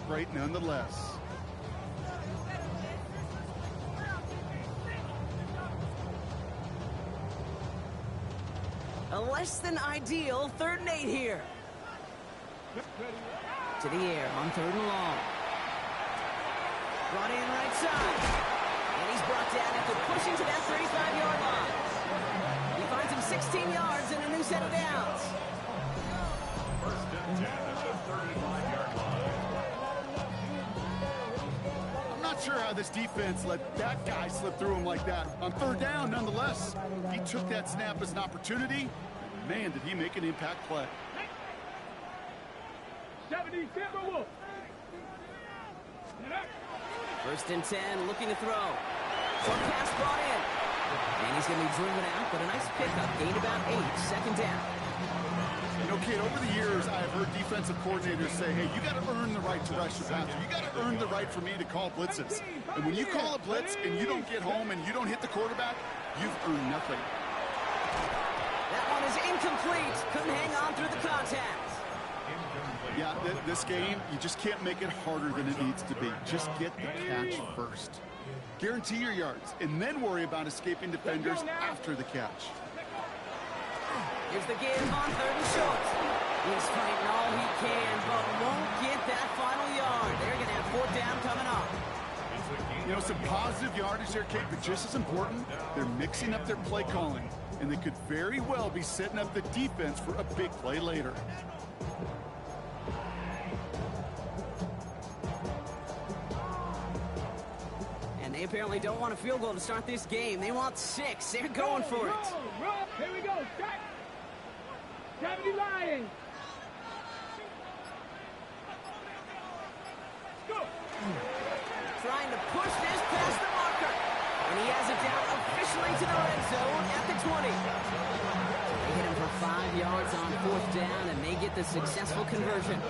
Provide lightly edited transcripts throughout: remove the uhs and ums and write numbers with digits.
great nonetheless. A less than ideal 3rd and 8 here. To the air on 3rd and long. Brought in right side. And he's brought down after pushing to that 35-yard line. He finds him 16 yards and a new set of downs. First and 10 at the 35-yard line. I'm not sure how this defense let that guy slip through him like that. On 3rd down, nonetheless, he took that snap as an opportunity. Man, did he make an impact play. 70 Timberwolves. First and 10, looking to throw. Short pass brought in. And he's going to be driven out, but a nice pickup. Gained about 8, 2nd down. You know, kid, over the years, I have heard defensive coordinators say, hey, you got to earn the right to rush the passer. You got to earn the right for me to call blitzes. And when you call a blitz and you don't get home and you don't hit the quarterback, you've earned nothing. That one is incomplete. Couldn't hang on through the contact. Yeah, this game, you just can't make it harder than it needs to be. Just get the catch first. Guarantee your yards, and then worry about escaping defenders after the catch. Here's the give on 3rd and short. He's fighting all he can, but won't get that final yard. They're going to have 4th down coming up. You know, some positive yardage there, Kate, but just as important, they're mixing up their play calling, and they could very well be setting up the defense for a big play later. They apparently don't want a field goal to start this game. They want 6. They're going for it. Here we go. 70 Lions. Go. Trying to push this past the marker. And he has it down officially to the red zone at the 20. They hit him for 5 yards on 4th down, and they get the successful conversion.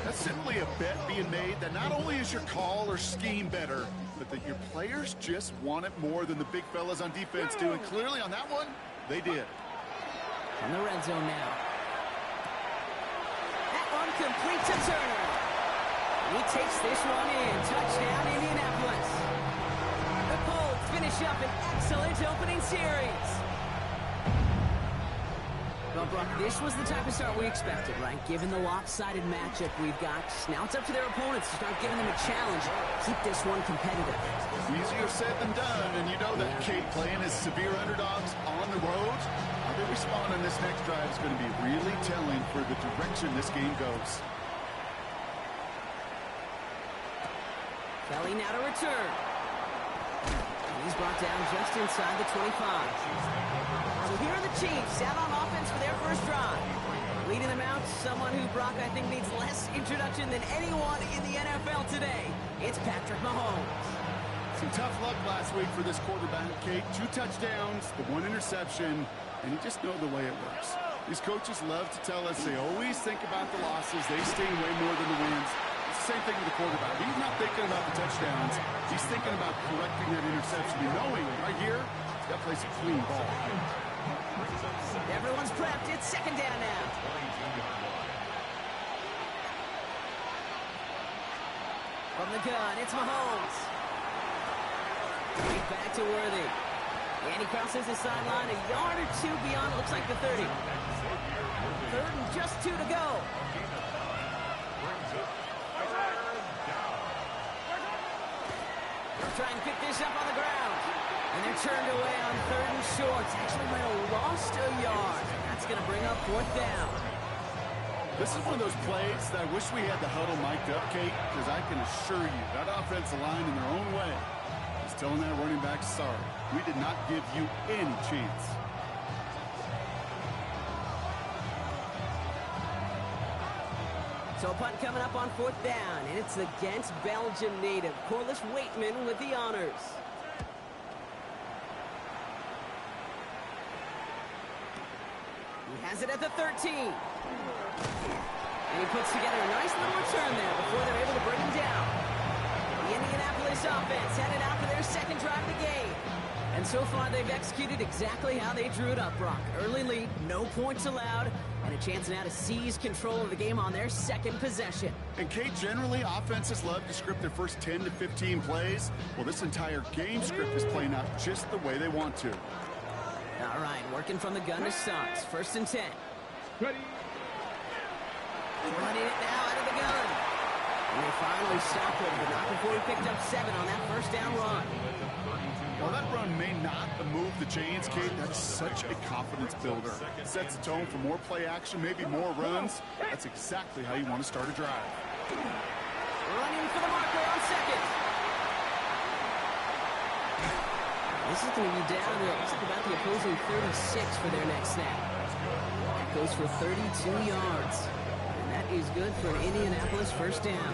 That's simply a bet being made that not only is your call or scheme better, but that your players just want it more than the big fellas on defense do. And clearly on that one, they did. In the red zone now. That one complete to Turner. He takes this one in. Touchdown, Indianapolis. The Colts finish up an excellent opening series. Well, Brock, this was the type of start we expected, right? Given the lopsided matchup we've got, now it's up to their opponents to start giving them a challenge. Keep this one competitive. Easier said than done, and you know that Kate playing as severe underdogs on the road. How they respond on this next drive is going to be really telling for the direction this game goes. Kelly now to return. He's brought down just inside the 25. So here are the Chiefs out on offense for their first drive. Leading them out, someone who, Brock, I think needs less introduction than anyone in the NFL today. It's Patrick Mahomes. Some tough luck last week for this quarterback, Kate. 2 touchdowns, the 1 interception, and you just know the way it works. These coaches love to tell us they always think about the losses. They sting way more than the wins. It's the same thing with the quarterback. He's not thinking about the touchdowns. He's thinking about correcting that interception and knowing right here, he's got to play some clean ball. Everyone's prepped. It's 2nd down now. From the gun, it's Mahomes. Right back to Worthy. And he crosses the sideline a yard or 2 beyond, looks like the 30. 3rd and just 2 to go. Try and pick this up on the ground. And they're turned away on 3rd and short. Actually might have lost a yard. That's going to bring up 4th down. This is one of those plays that I wish we had the huddle mic'd up, Kate, because I can assure you that offensive line in their own way is telling that running back, sorry, we did not give you any chance. So a punt coming up on 4th down, and it's against Belgium native Corliss Waitman with the honors. He has it at the 13. And he puts together a nice little return there before they're able to bring him down. The Indianapolis offense headed out for their 2nd drive of the game. And so far, they've executed exactly how they drew it up, Brock. Early lead, no points allowed, and a chance now to seize control of the game on their second possession. And Kate, generally, offenses love to script their first 10 to 15 plays. Well, this entire game script is playing out just the way they want to. All right, working from the gun to start. 1st and 10. Ready. Running it now out of the gun. And they finally stopped him, but not before he picked up 7 on that 1st down run. While that run may not move the chains, Kate, that's such a confidence builder. It sets the tone for more play action, maybe more runs. That's exactly how you want to start a drive. Running for the marker on 2nd. This is going to be down to, looks like about the opposing 36 for their next snap. Goes for 32 yards. And that is good for an Indianapolis 1st down.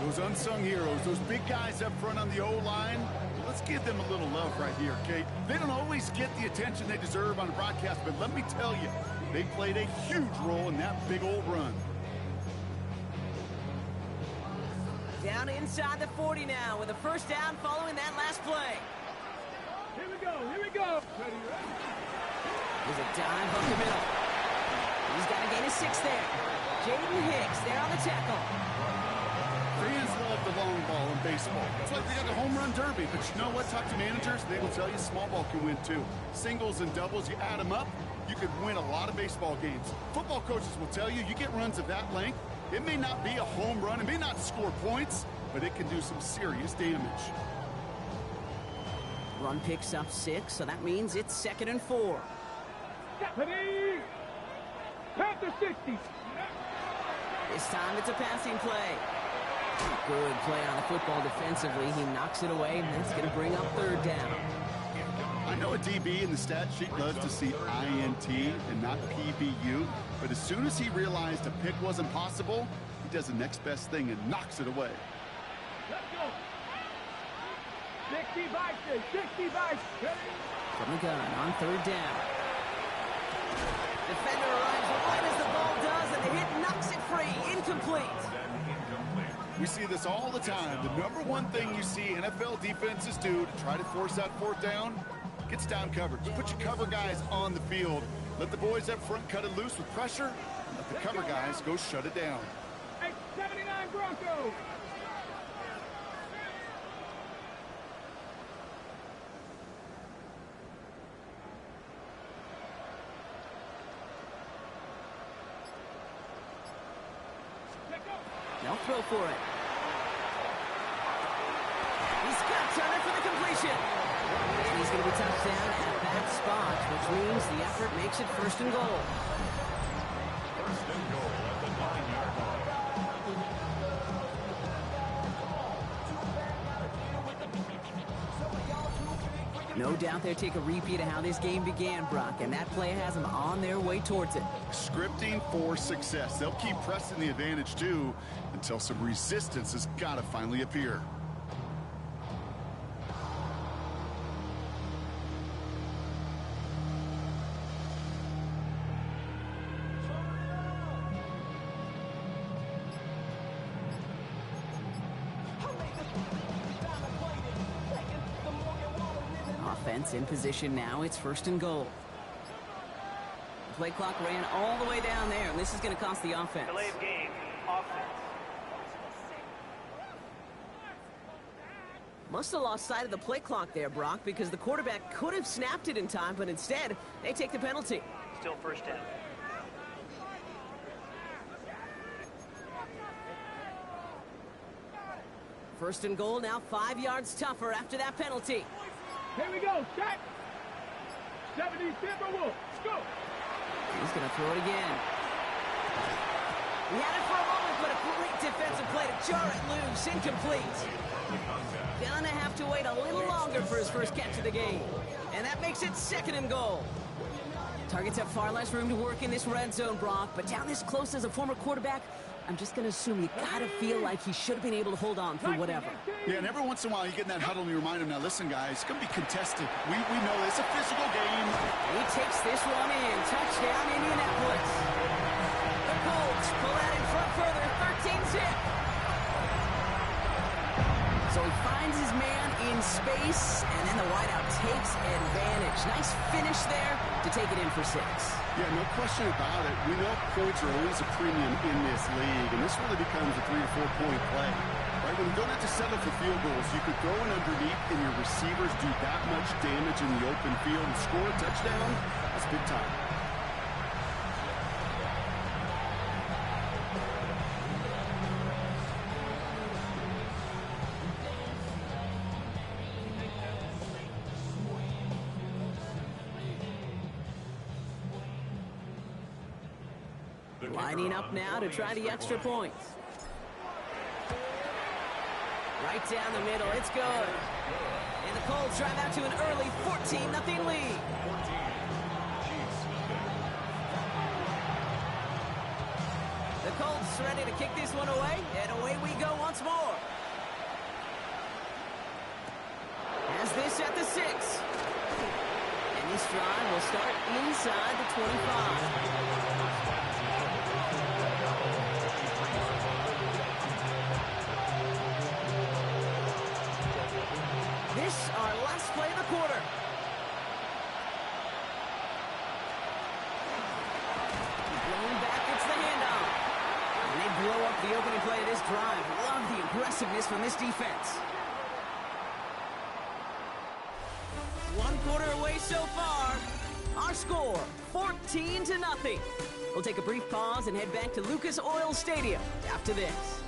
Those unsung heroes, those big guys up front on the O-line, let's give them a little love right here, Kate. They don't always get the attention they deserve on a broadcast, but let me tell you, they played a huge role in that big old run. Down inside the 40 now with a 1st down following that last play. Here we go. Here we go. Ready. There's a dive up the middle. He's got to gain a 6 there. Jaden Hicks there on the tackle. Fans love the long ball in baseball. It's like they got a home run derby, but you know what? Talk to managers, they will tell you small ball can win too. Singles and doubles, you add them up, you could win a lot of baseball games. Football coaches will tell you, you get runs of that length, it may not be a home run, it may not score points, but it can do some serious damage. Run picks up 6, so that means it's 2nd and 4. Ready. Panther 60. This time it's a passing play. Good play on the football defensively. He knocks it away, and that's going to bring up 3rd down. I know a DB in the stat sheet loves to see INT and not PBU, but as soon as he realized a pick wasn't possible, he does the next best thing and knocks it away. Let's go. 60 vices. 60 vices. Ready. From the gun on 3rd down. Defender arrives right as the ball does, and the hit knocks it free. Incomplete. We see this all the time. The number one thing you see NFL defenses do to try to force that 4th down, gets down coverage. Put your cover guys on the field. Let the boys up front cut it loose with pressure. And let the cover guys go shut it down. 79 Broncos. They'll throw for it. He's got Turner for the completion. And he's going to be touched down at that spot, which means the effort makes it 1st and goal. 1st and goal at the 9-yard line. No doubt they'll take a repeat of how this game began, Brock, and that play has them on their way towards it. Scripting for success. They'll keep pressing the advantage, too, until some resistance has got to finally appear. Offense in position now. It's 1st and goal. The play clock ran all the way down there, and this is going to cost the offense. Delay of game, offense. Must have lost sight of the play clock there, Brock, because the quarterback could have snapped it in time, but instead, they take the penalty. Still 1st down. First and goal, now 5 yards tougher after that penalty. Here we go. Set. 70 Timberwolves. Go. He's going to throw it again. He had it for a moment, but a great defensive play to jar it loose. Incomplete. Gonna have to wait a little longer for his first catch of the game. And that makes it 2nd and goal. Targets have far less room to work in this red zone, Brock, but down this close as a former quarterback, I'm just going to assume you got to feel like he should have been able to hold on through whatever. Yeah, and every once in a while you get in that huddle and you remind him, now listen, guys, it's going to be contested. We know it's a physical game. He takes this one in. Touchdown, Indianapolis. The Colts pull out in front further, 13-zip. So So he finds his man in space, and then the wideout takes advantage. Nice finish there to take it in for 6. Yeah, no question about it. We know points are always a premium in this league, and this really becomes a 3 to 4 point play. Right, when you don't have to settle for field goals, you could throw it underneath, and your receivers do that much damage in the open field and score a touchdown. That's big time. Lining up now to try the extra points. Right down the middle, it's good. And the Colts drive out to an early 14-0 lead. The Colts ready to kick this one away, and away we go once more. Has this at the 6. And this drive will start inside the 25. This, our last play of the quarter. Blown back, it's the handoff. And they blow up the opening play of this drive. Love the aggressiveness from this defense. 1 quarter away so far. Our score, 14-0. We'll take a brief pause and head back to Lucas Oil Stadium after this.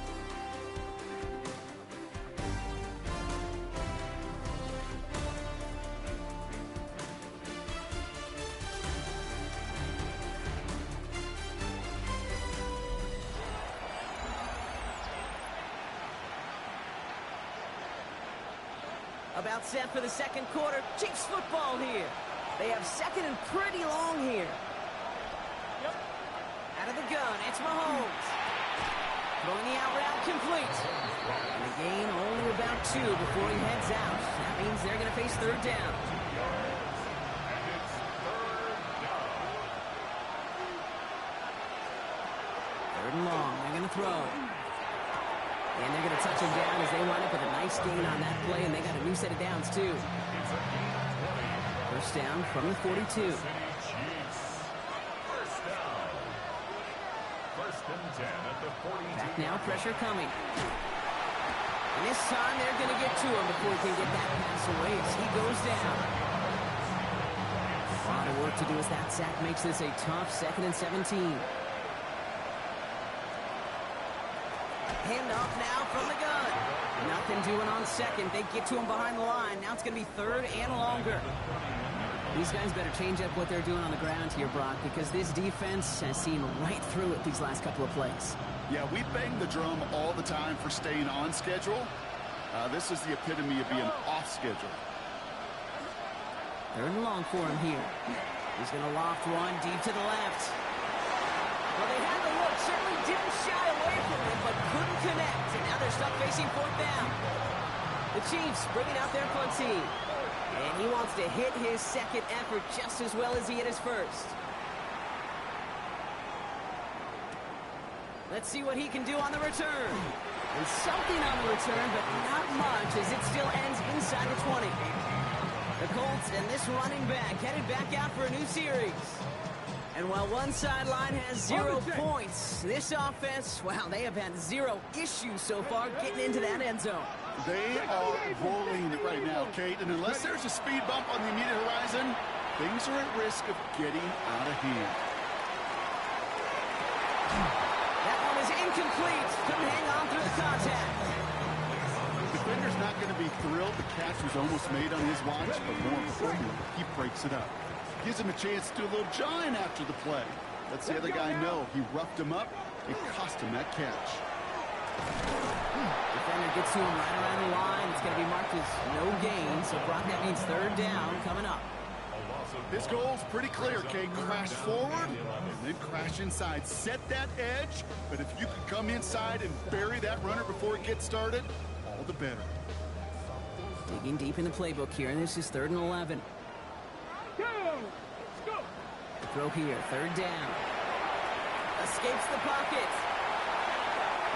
About set for the second quarter. Chiefs football here. They have second and pretty long here. Out of the gun, it's Mahomes. Throwing the out route complete. And a gain only about 2 before he heads out. That means they're going to face third down. Third and long. They're going to throw. And they're going to touch him down as they wind up with a nice gain on that play, and they got a new set of downs, too. First down from the 42. First and 10 at the 42. Back now, pressure coming. And this time they're going to get to him before he can get that pass away as he goes down. A lot of work to do as that sack makes this a tough 2nd and 17. Handoff now from the gun. Nothing doing on second. They get to him behind the line. Now it's going to be third and longer. These guys better change up what they're doing on the ground here, Brock, because this defense has seen right through it these last couple of plays. Yeah, we bang the drum all the time for staying on schedule. This is the epitome of being off schedule. Third and long for him here. He's going to loft one deep to the left. Well, they had the look, certainly didn't shy away from it, but couldn't connect. And now they're stuck facing fourth down. The Chiefs bringing out their punt team. And he wants to hit his second effort just as well as he hit his first. Let's see what he can do on the return. And something on the return, but not much, as it still ends inside the 20. The Colts and this running back headed back out for a new series. And while one sideline has 0 points, this offense, wow, they have had 0 issues so far getting into that end zone. They are rolling right now, Kate, and unless there's a speed bump on the immediate horizon, things are at risk of getting out of hand. That one is incomplete. Couldn't hang on through the contact. The defender's not going to be thrilled. The catch was almost made on his watch, but more importantly, he breaks it up. Gives him a chance to do a little jawing after the play. Lets the other guy know he roughed him up. It cost him that catch. Defender gets to him right around the line. It's going to be marked as no gain. So, Brock, that means third down coming up. This goal's pretty clear, Kate. Crash forward and then crash inside. Set that edge, but if you could come inside and bury that runner before it gets started, all the better. Digging deep in the playbook here, and this is 3rd and 11. Throw here, 3rd down. Escapes the pocket.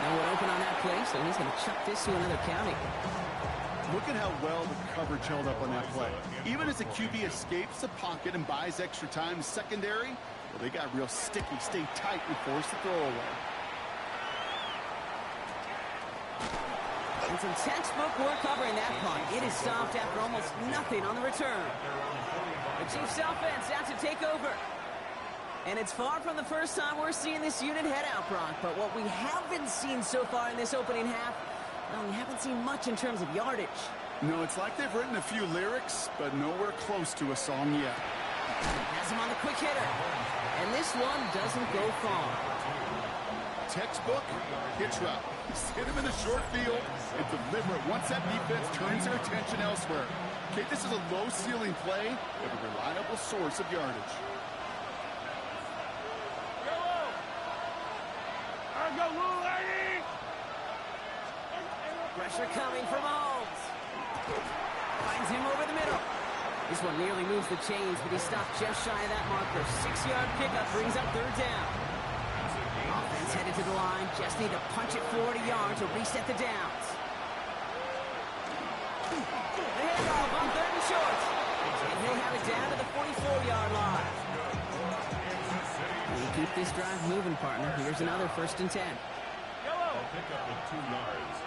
No one open on that play, so he's going to chuck this to another county. Look at how well the coverage held up on that play. Even as the QB escapes the pocket and buys extra time, secondary, well, they got real sticky, stay tight, and force the throw away. And some textbook work covering that punt. It is stopped after almost nothing on the return. The Chiefs offense out to take over. And it's far from the first time we're seeing this unit head out, Brock. But what we haven't seen so far in this opening half, well, we haven't seen much in terms of yardage. No, it's like they've written a few lyrics, but nowhere close to a song yet. Has him on the quick hitter. And this one doesn't go far. Textbook hitch route. Hit him in the short field and deliver it once that defense turns their attention elsewhere. Okay, this is a low-ceiling play, but a reliable source of yardage. Pressure coming from Mahomes. Finds him over the middle. This one nearly moves the chains, but he stopped just shy of that marker. 6-yard pickup brings up third down. Offense headed to the line. Just need to punch it 40 yards to reset the downs. The handoff on third and short. And he'll have it down to the 44-yard line. We'll keep this drive moving, partner. Here's another 1st and 10. They'll pick up with 2 yards.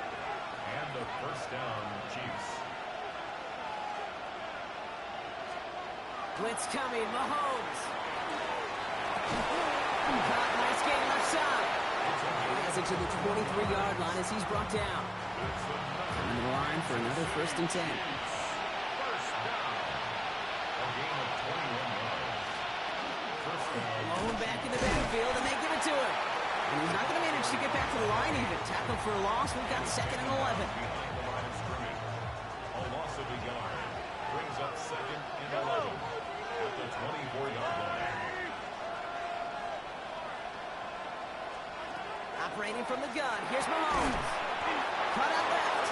And the first down, Chiefs. Blitz coming, Mahomes. Caught, nice gain left side. He has it to the 23-yard line as he's brought down. Coming to the line for another 1st and 10. First down. A gain of 21 yards. First down. Low back in the backfield, and they give it to him. And he's not going to manage to get back to the line even. Tackled for a loss. We've got 2nd and 11. Behind the line of scrimmage. A loss of a yard. Brings up 2nd and 11. At the 24-yard line. Operating from the gun. Here's Mahomes. Cut out left.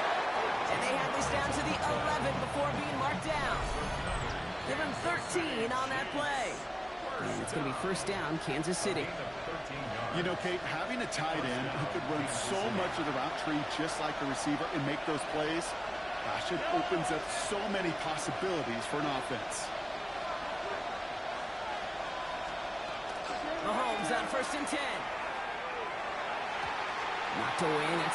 And they have this down to the 11 before being marked down. Give him 13 on that play. And it's going to be 1st down, Kansas City. You know, Kate, having a tight end who could run so much of the route tree just like a receiver and make those plays, gosh, it opens up so many possibilities for an offense. Mahomes on 1st and 10. Knocked away, that's going